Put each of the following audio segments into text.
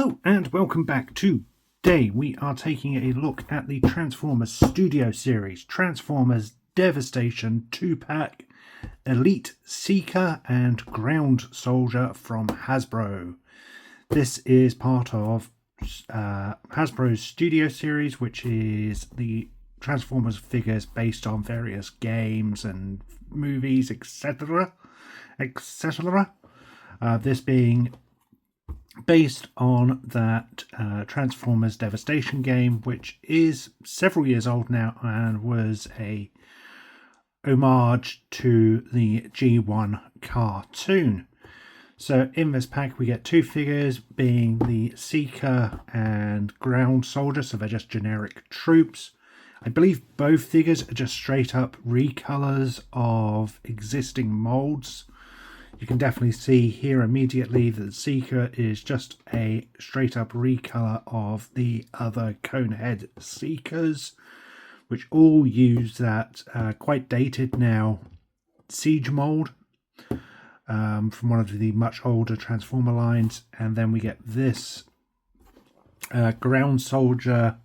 Hello and welcome back. Today we are taking a look at the Transformers Studio Series, Transformers Devestation 2-pack, Elite Seeker and Ground Soldier from Hasbro. This is part of Hasbro's Studio Series, which is the Transformers figures based on various games and movies, etc. This being based on that Transformers Devestation game, which is several years old now and was a homage to the G1 cartoon. So in this pack we get two figures, being the Seeker and Ground Soldier, so they're just generic troops. I believe both figures are just straight up recolors of existing molds. You can definitely see here immediately that the Seeker is just a straight up recolor of the other Conehead Seekers, which all use that quite dated now Siege mold from one of the much older Transformer lines. And then we get this Ground Soldier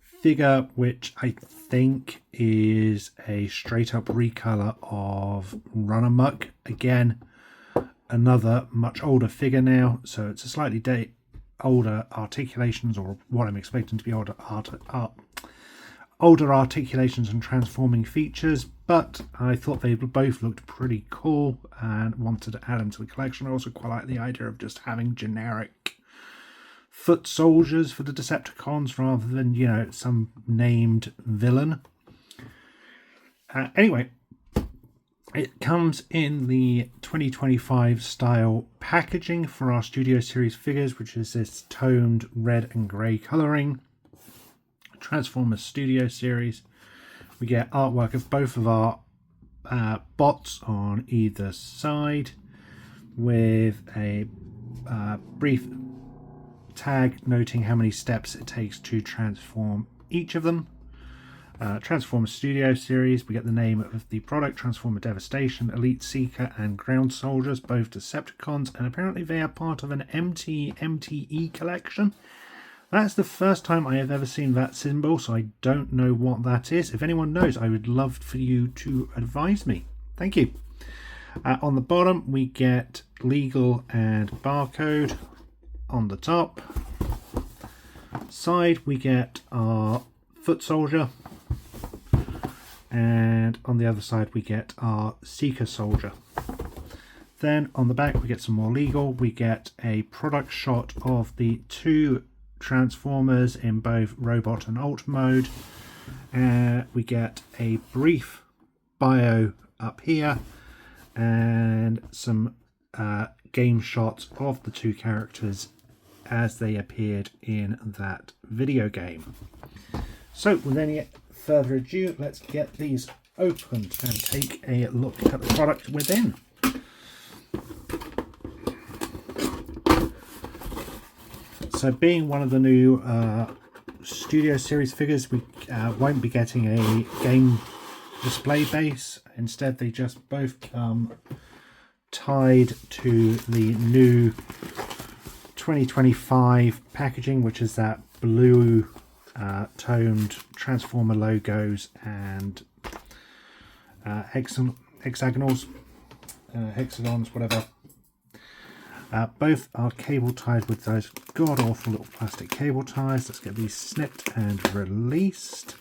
figure, which I think is a straight up recolor of Run Amok. Again, another much older figure now, so it's a slightly older articulations, or what I'm expecting to be older articulations and transforming features, but I thought they both looked pretty cool and wanted to add them to the collection. I also quite like the idea of just having generic foot soldiers for the Decepticons rather than, you know, some named villain. Anyway, it comes in the 2025 style packaging for our Studio Series figures, which is this toned red and grey colouring. Transformers Studio Series. We get artwork of both of our bots on either side with a brief tag noting how many steps it takes to transform each of them. Transformers Studio Series, we get the name of the product, Transformer Devestation, Elite Seeker and Ground Soldiers, both Decepticons, and apparently they are part of an MTE collection. That's the first time I have ever seen that symbol, so I don't know what that is. If anyone knows, I would love for you to advise me. Thank you. On the bottom, we get legal and barcode. On the top side, we get our foot soldier, and on the other side we get our Seeker soldier. Then on the back we get some more legal. We get a product shot of the two Transformers in both robot and alt mode. We get a brief bio up here and some game shots of the two characters as they appeared in that video game. So with any further ado, let's get these opened and take a look at the product within. So being one of the new Studio Series figures, we won't be getting a game display base. Instead, they just both come tied to the new 2025 packaging, which is that blue toned Transformer logos and hexagons, whatever. Both are cable tied with those god awful little plastic cable ties. Let's get these snipped and released.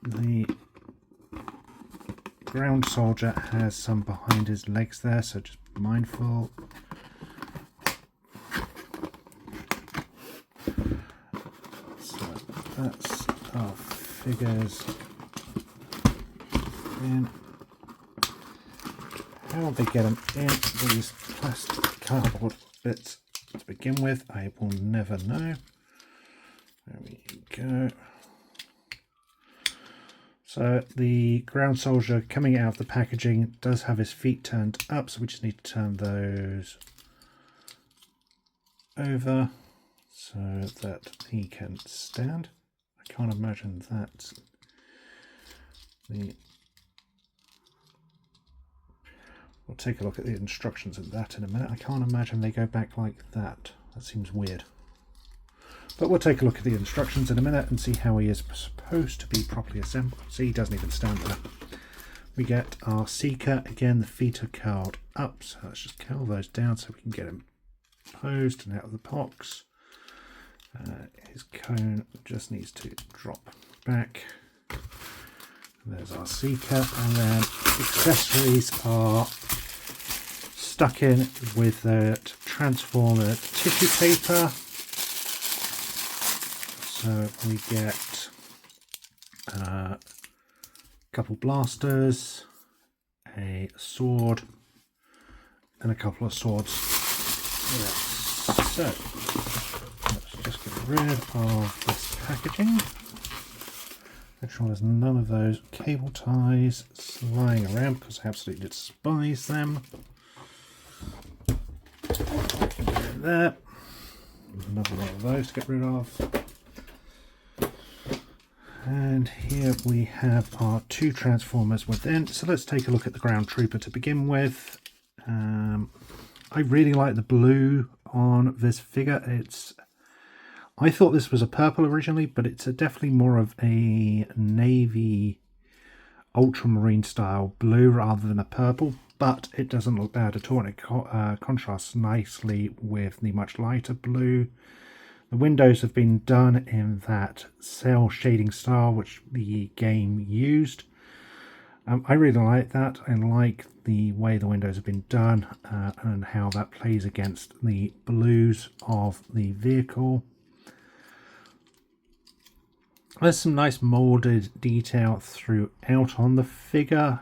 The Ground Soldier has some behind his legs there, so just be mindful. So that's our figures in. How they get them in these plastic cardboard bits to begin with, I will never know. There we go. So the Ground Soldier coming out of the packaging does have his feet turned up, so we just need to turn those over so that he can stand. I can't imagine that's the We'll take a look at the instructions of that in a minute. I can't imagine they go back like that. That seems weird. But we'll take a look at the instructions in a minute and see how he is supposed to be properly assembled. See, he doesn't even stand there. We get our seeker. Again, the feet are curled up, so let's just curl those down so we can get him posed and out of the box. His cone just needs to drop back. There's our seeker, and then accessories are stuck in with the transformer tissue paper. So we get a couple blasters, a sword, and a couple of swords. Yeah. So let's just get rid of this packaging. Make sure there's none of those cable ties lying around because I absolutely despise them. There. Another one of those to get rid of. And here we have our two transformers within. So let's take a look at the ground trooper to begin with. I really like the blue on this figure. I thought this was a purple originally, but it's definitely more of a navy ultramarine style blue rather than a purple, but it doesn't look bad at all, and it contrasts nicely with the much lighter blue. The windows have been done in that cell shading style which the game used. I really like that. I like the way the windows have been done and how that plays against the blues of the vehicle. There's some nice molded detail throughout on the figure.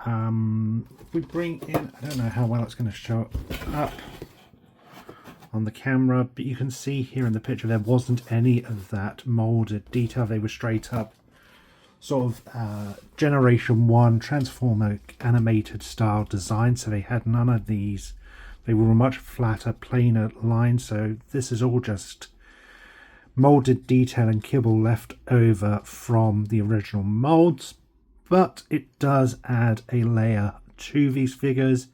We bring in, I don't know how well it's going to show up on the camera, but you can see here in the picture there wasn't any of that molded detail. They were straight up sort of Generation 1 Transformer animated style design, so they had none of these. They were much flatter, plainer lines, so this is all just molded detail and kibble left over from the original molds, but it does add a layer to these figures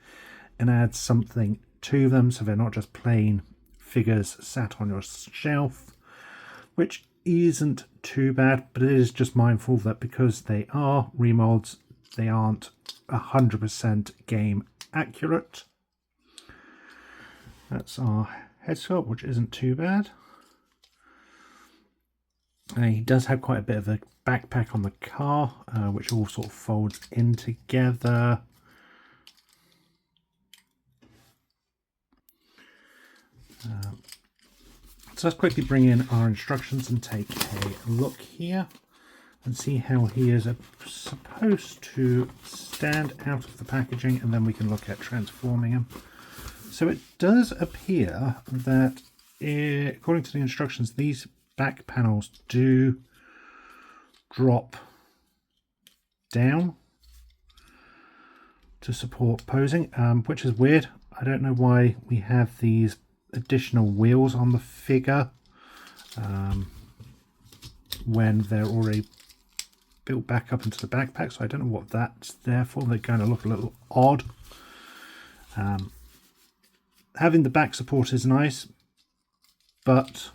and adds something to them, so they're not just plain figures sat on your shelf, which isn't too bad, but it is just mindful that because they are remolds, they aren't 100% game accurate. That's our head sculpt, which isn't too bad. He does have quite a bit of a backpack on the car, which all sort of folds in together. So let's quickly bring in our instructions and take a look here and see how he is supposed to stand out of the packaging, and then we can look at transforming him. So it does appear that, according to the instructions, these back panels do drop down to support posing, which is weird. I don't know why we have these additional wheels on the figure when they're already built back up into the backpack, so I don't know what that's there for. They're going to look a little odd. Having the back support is nice, but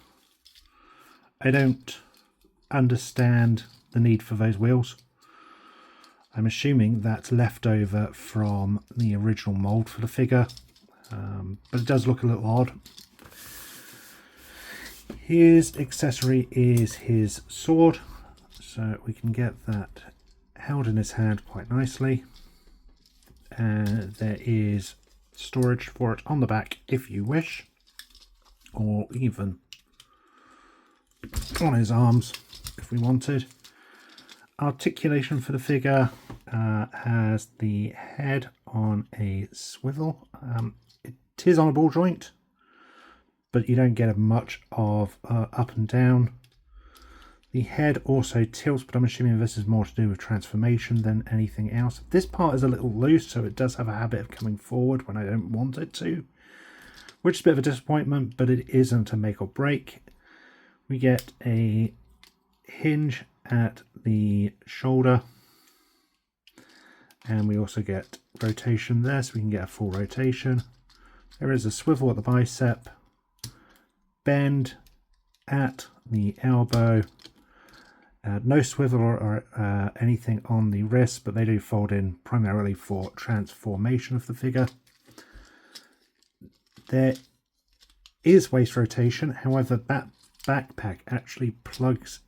I don't understand the need for those wheels. I'm assuming that's left over from the original mold for the figure, but it does look a little odd. His accessory is his sword, so we can get that held in his hand quite nicely, and there is storage for it on the back if you wish, or even on his arms if we wanted. Articulation for the figure has the head on a swivel. It is on a ball joint, but you don't get much of up and down. The head also tilts, but I'm assuming this is more to do with transformation than anything else. This part is a little loose, so it does have a habit of coming forward when I don't want it to, which is a bit of a disappointment, but it isn't a make or break. We get a hinge at the shoulder, And we also get rotation there, so we can get a full rotation. There is a swivel at the bicep, bend at the elbow, no swivel or anything on the wrist, but they do fold in primarily for transformation of the figure. There is waist rotation, however that backpack actually plugs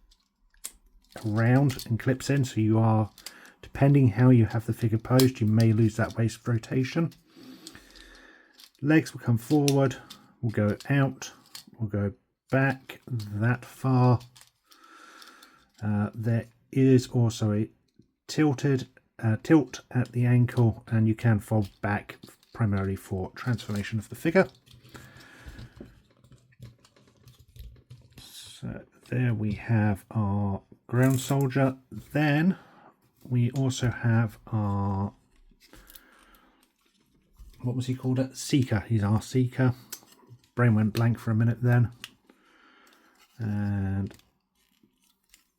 around and clips in, so you are, depending how you have the figure posed, you may lose that waist rotation. Legs will come forward, will go out, will go back that far. There is also a tilt at the ankle, and you can fold back primarily for transformation of the figure. So there we have our ground soldier. Then we also have our, what was he called? Seeker. He's our Seeker. Brain went blank for a minute then. And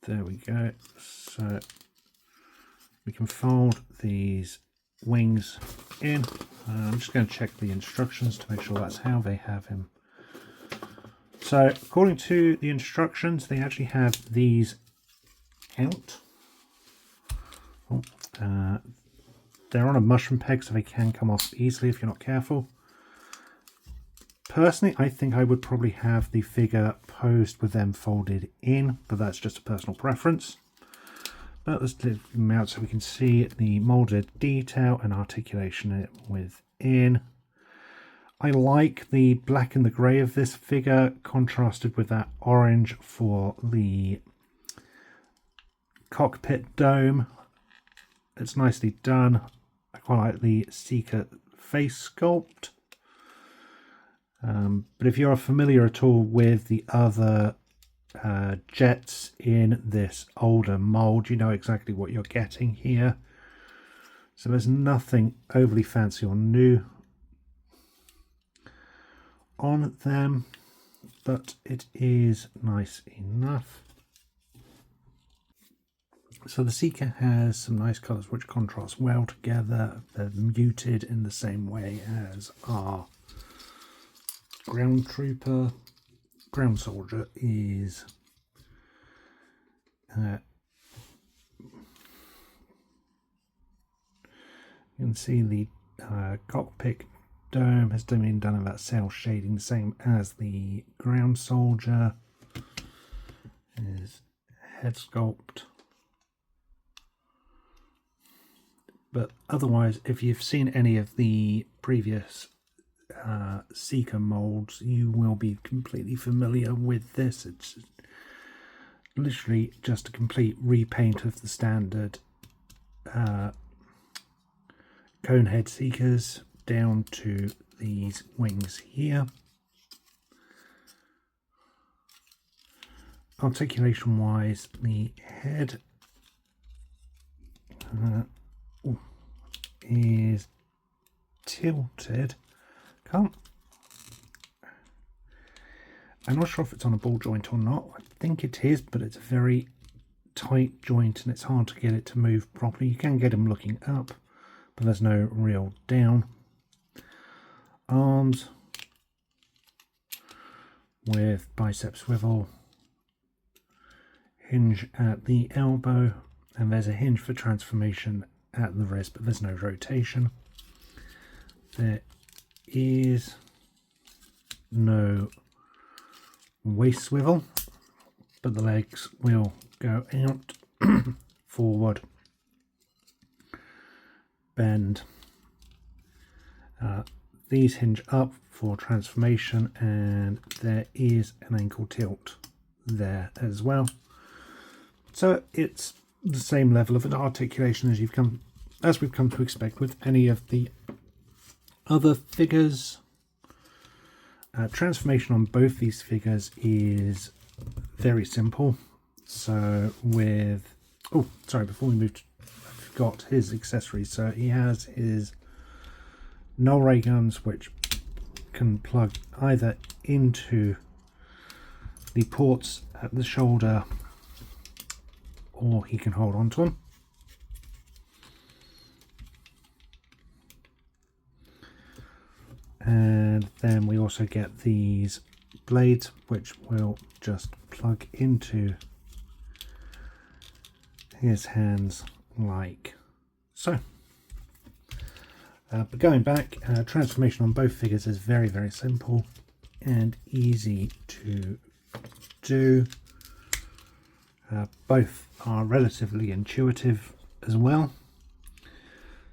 there we go. So we can fold these wings in. I'm just going to check the instructions to make sure that's how they have him. So according to the instructions, they actually have these out. They're on a mushroom peg, so they can come off easily if you're not careful. Personally, I think I would probably have the figure posed with them folded in, but that's just a personal preference. But let's lift them out so we can see the molded detail and articulation within. I like the black and the grey of this figure contrasted with that orange for the cockpit dome. It's nicely done. I quite like the Seeker face sculpt. But if you're familiar at all with the other jets in this older mould, you know exactly what you're getting here. So there's nothing overly fancy or new on them, but it is nice enough. So the Seeker has some nice colours which contrast well together. They're muted in the same way as our ground trooper. Ground soldier is you can see the cockpit dome has been done in that cell shading, the same as the ground soldier. His head sculpt. But otherwise, if you've seen any of the previous Seeker molds, you will be completely familiar with this. It's literally just a complete repaint of the standard conehead Seekers down to these wings here. Articulation wise, the head is tilted. I'm not sure if it's on a ball joint or not. I think it is, but it's a very tight joint and it's hard to get it to move properly. You can get him looking up, but there's no real down. Arms with bicep swivel, hinge at the elbow, and there's a hinge for transformation at the wrist, but there's no rotation. There is no waist swivel, but the legs will go out, forward, bend. These hinge up for transformation, and there is an ankle tilt there as well. So it's the same level of articulation as we've come to expect with any of the other figures. Transformation on both these figures is very simple. So with before we move to, I forgot his accessories. So he has his null ray guns, which can plug either into the ports at the shoulder, or he can hold on to them. And then we also get these blades, which will just plug into his hands like so. But going back, transformation on both figures is very, very simple and easy to do. Both are relatively intuitive as well.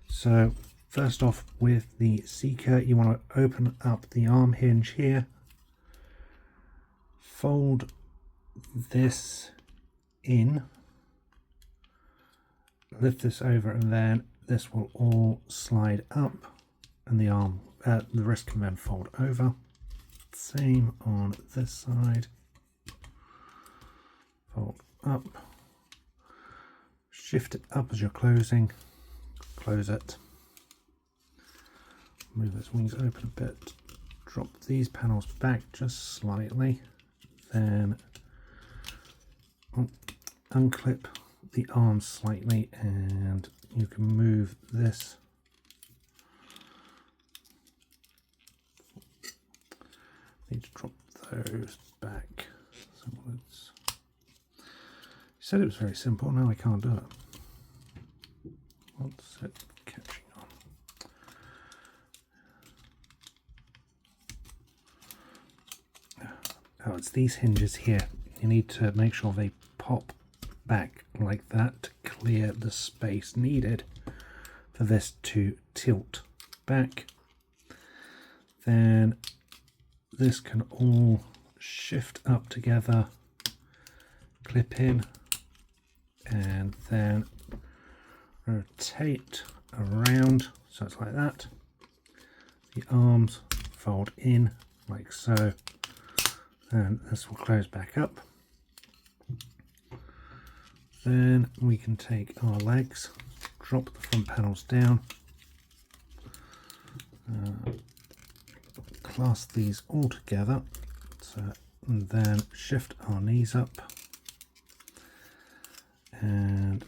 So first off, with the Seeker, you want to open up the arm hinge here, fold this in, lift this over, and then this will all slide up, and the arm, the wrist can then fold over. Same on this side. Fold up, shift it up as you're closing, close it, move those wings open a bit, drop these panels back just slightly, then unclip the arms slightly, and you can move this need to drop those back. So let's, you said it was very simple, now I can't do it. What's it catching on? Oh, it's these hinges here. You need to make sure they pop back like that to clear the space needed for this to tilt back. Then this can all shift up together, clip in, and then rotate around, so it's like that. The arms fold in like so, and this will close back up. Then we can take our legs, drop the front panels down, clasp these all together, so, and then shift our knees up, and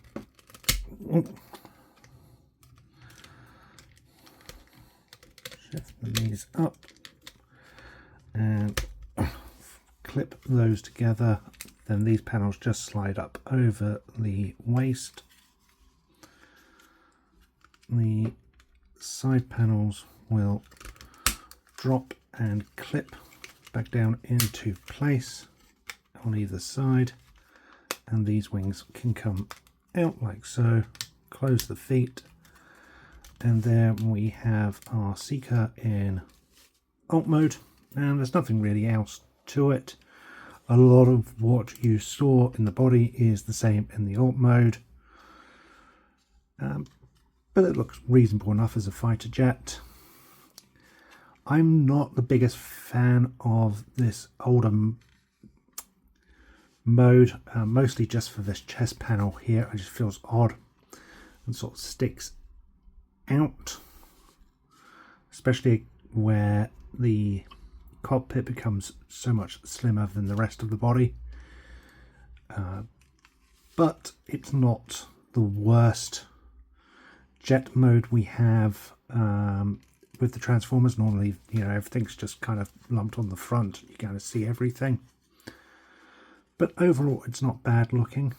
shift the knees up, and clip those together. Then these panels just slide up over the waist. The side panels will drop and clip back down into place on either side, and these wings can come out like so. Close the feet, and there we have our Seeker in alt mode, and there's nothing really else to it. A lot of what you saw in the body is the same in the alt mode, but it looks reasonable enough as a fighter jet. I'm not the biggest fan of this older mode, mostly just for this chest panel here. It just feels odd and sort of sticks out, especially where the cockpit becomes so much slimmer than the rest of the body. But it's not the worst jet mode we have with the Transformers. Normally, you know, everything's just kind of lumped on the front. You kind of see everything. But overall, it's not bad looking.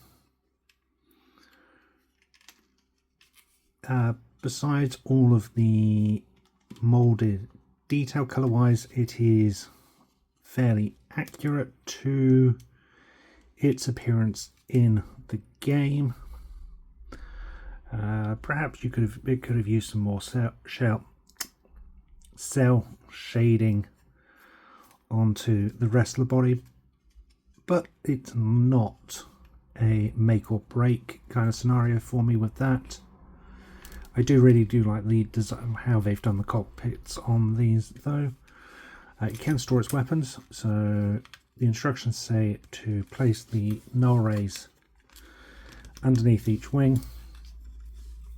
Besides all of the molded detail, color-wise, it is fairly accurate to its appearance in the game. Perhaps it could have used some more cell shading onto the rest of the body, but it's not a make or break kind of scenario for me with that. I really do like the design, how they've done the cockpits on these though. It can store its weapons, so the instructions say to place the null rays underneath each wing,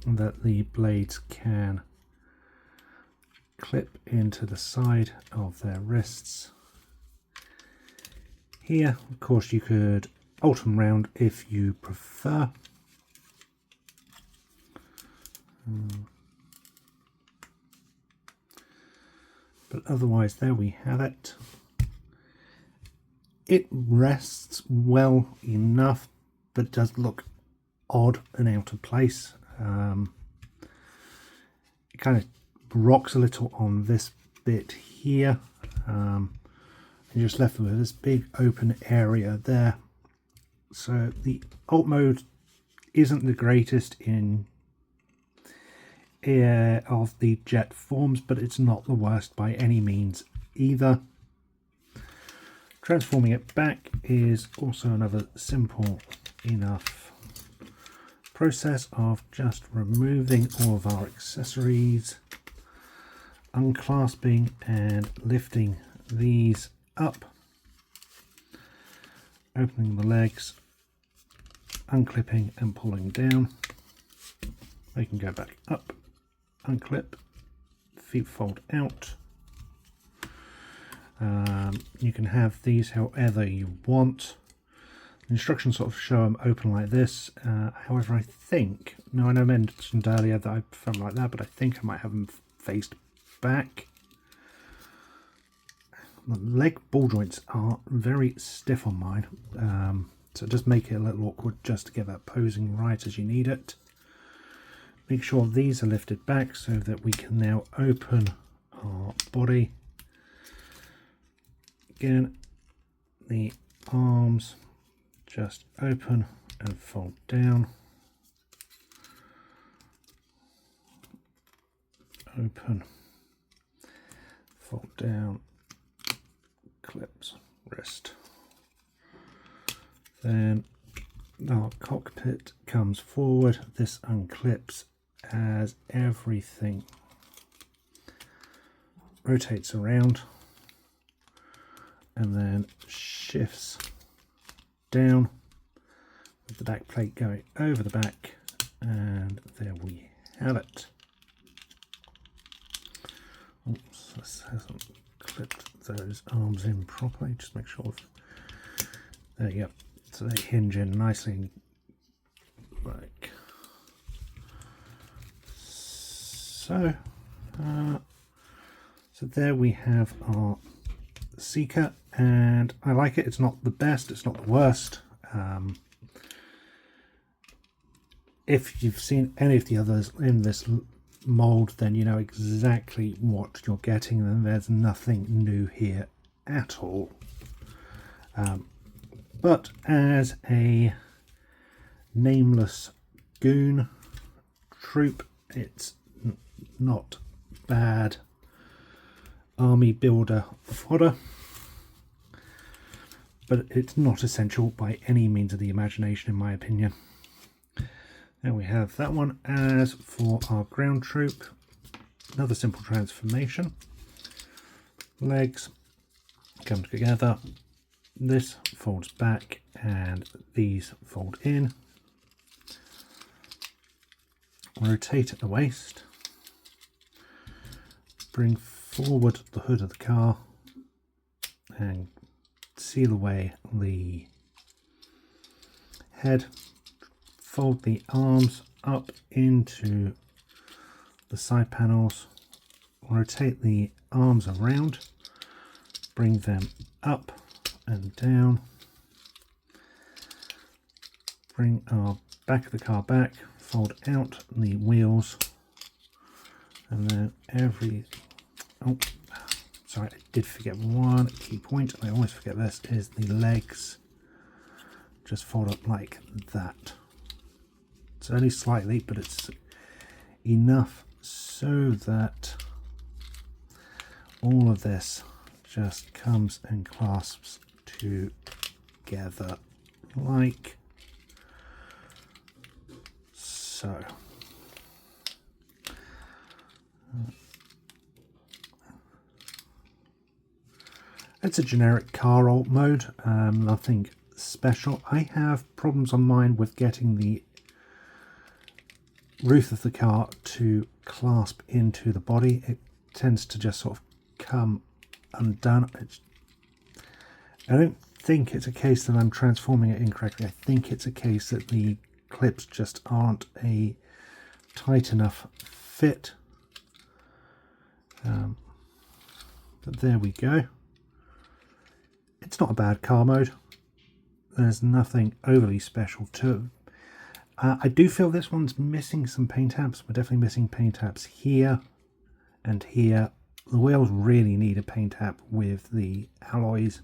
and that the blades can clip into the side of their wrists. Here, of course, you could alt them round if you prefer. But otherwise, there we have it. It rests well enough, but it does look odd and out of place. It kind of rocks a little on this bit here. And you're just left with this big open area there. So the alt mode isn't the greatest in of the jet forms, but it's not the worst by any means either. Transforming it back is also another simple enough process of just removing all of our accessories, unclasping and lifting these up, opening the legs, unclipping and pulling down. They can go back up, unclip, feet fold out. You can have these however you want. The instructions sort of show them open like this. However, I think, no, I know I mentioned earlier that I prefer them like that, but I think I might have them faced back. The leg ball joints are very stiff on mine, so just make it a little awkward just to get that posing right as you need it. Make sure these are lifted back so that we can now open our body. Again, the arms just open and fold down. Open, fold down, clips, wrist. Then our cockpit comes forward. This unclips as everything rotates around and then shifts down with the back plate going over the back, and there we have it. Oops, this hasn't clipped those arms in properly. Just make sure. There you go. So they hinge in nicely, like so. So there we have our Seeker, and I like it. It's not the best, it's not the worst. If you've seen any of the others in this mold, then you know exactly what you're getting, and there's nothing new here at all. But as a nameless goon troop, it's not bad army builder fodder, but it's not essential by any means of the imagination, in my opinion. There we have that one. As for our ground troop, another simple transformation. Legs come together, this folds back and these fold in. Rotate at the waist, bring forward the hood of the car and seal away the head. Fold the arms up into the side panels, rotate the arms around, bring them up and down, bring our back of the car back, fold out the wheels, and then sorry, I did forget one key point. I always forget this, is the legs. Just fold up like that. It's only slightly, but it's enough so that all of this just comes and clasps together like so. It's a generic car alt mode, nothing special. I have problems on mine with getting the roof of the car to clasp into the body. It tends to just sort of come undone. I don't think it's a case that I'm transforming it incorrectly. I think it's a case that the clips just aren't a tight enough fit. But there we go. It's not a bad car mode. There's nothing overly special to it. I do feel this one's missing some paint apps. We're definitely missing paint apps here and here. The wheels really need a paint app with the alloys.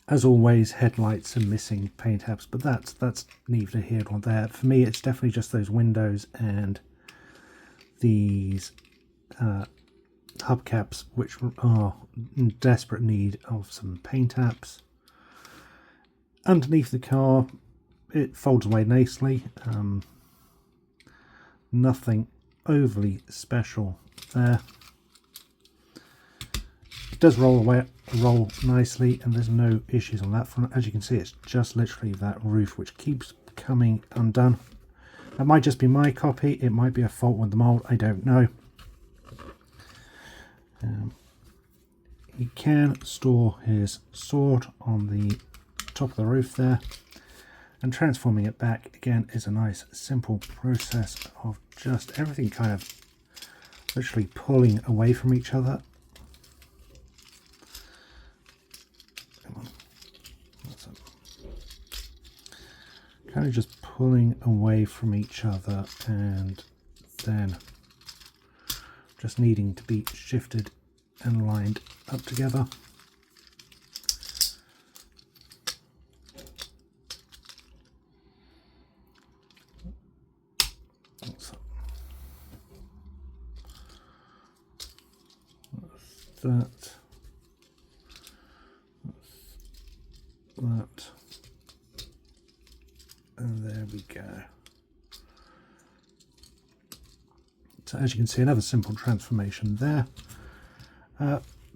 As always, headlights are missing paint apps, but that's neither here nor there. For me, it's definitely just those windows and these hubcaps, which are in desperate need of some paint apps. Underneath the car, it folds away nicely. Nothing overly special there. It does roll nicely, and there's no issues on that front. As you can see, it's just literally that roof which keeps coming undone. That might just be my copy. It might be a fault with the mold. I don't know. He can store his sword on the top of the roof there, and transforming it back again is a nice simple process of just everything kind of literally pulling away from each other. Come on. That's it. Kind of just pulling away from each other and then just needing to be shifted and lined up together. That, and there we go. So as you can see, another simple transformation there.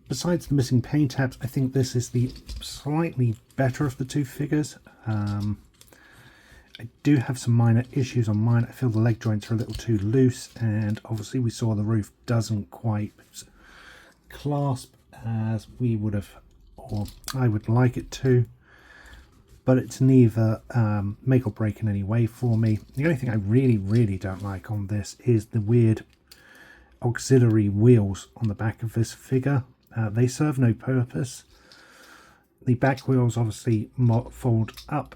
Besides the missing paint apps, I think this is the slightly better of the two figures. I do have some minor issues on mine. I feel the leg joints are a little too loose, and obviously we saw the roof doesn't quite clasp as we would have, or I would like it to, but it's neither make or break in any way for me. The only thing I really don't like on this is the weird auxiliary wheels on the back of this figure. They serve no purpose. The back wheels obviously fold up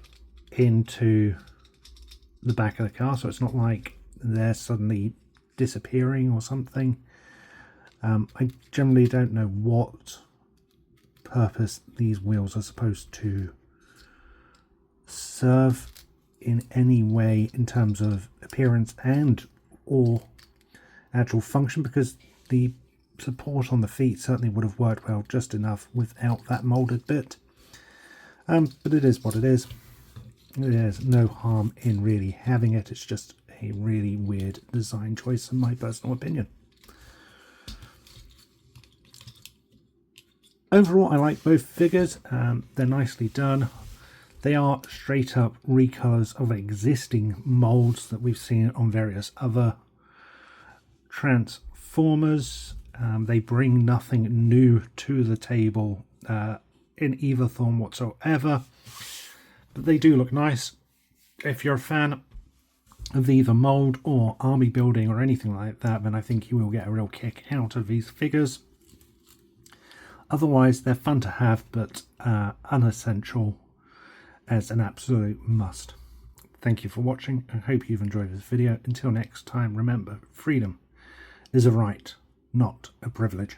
into the back of the car, so it's not like they're suddenly disappearing or something. I generally don't know what purpose these wheels are supposed to serve in any way in terms of appearance and or actual function, because the support on the feet certainly would have worked well just enough without that molded bit. But it is what it is. There's no harm in really having it. It's just a really weird design choice in my personal opinion. Overall, I like both figures. They're nicely done. They are straight up recolors of existing molds that we've seen on various other Transformers. They bring nothing new to the table in either form whatsoever, but they do look nice. If you're a fan of either mold or army building or anything like that, then I think you will get a real kick out of these figures. Otherwise, they're fun to have, but unessential as an absolute must. Thank you for watching. I hope you've enjoyed this video. Until next time, remember, freedom is a right, not a privilege.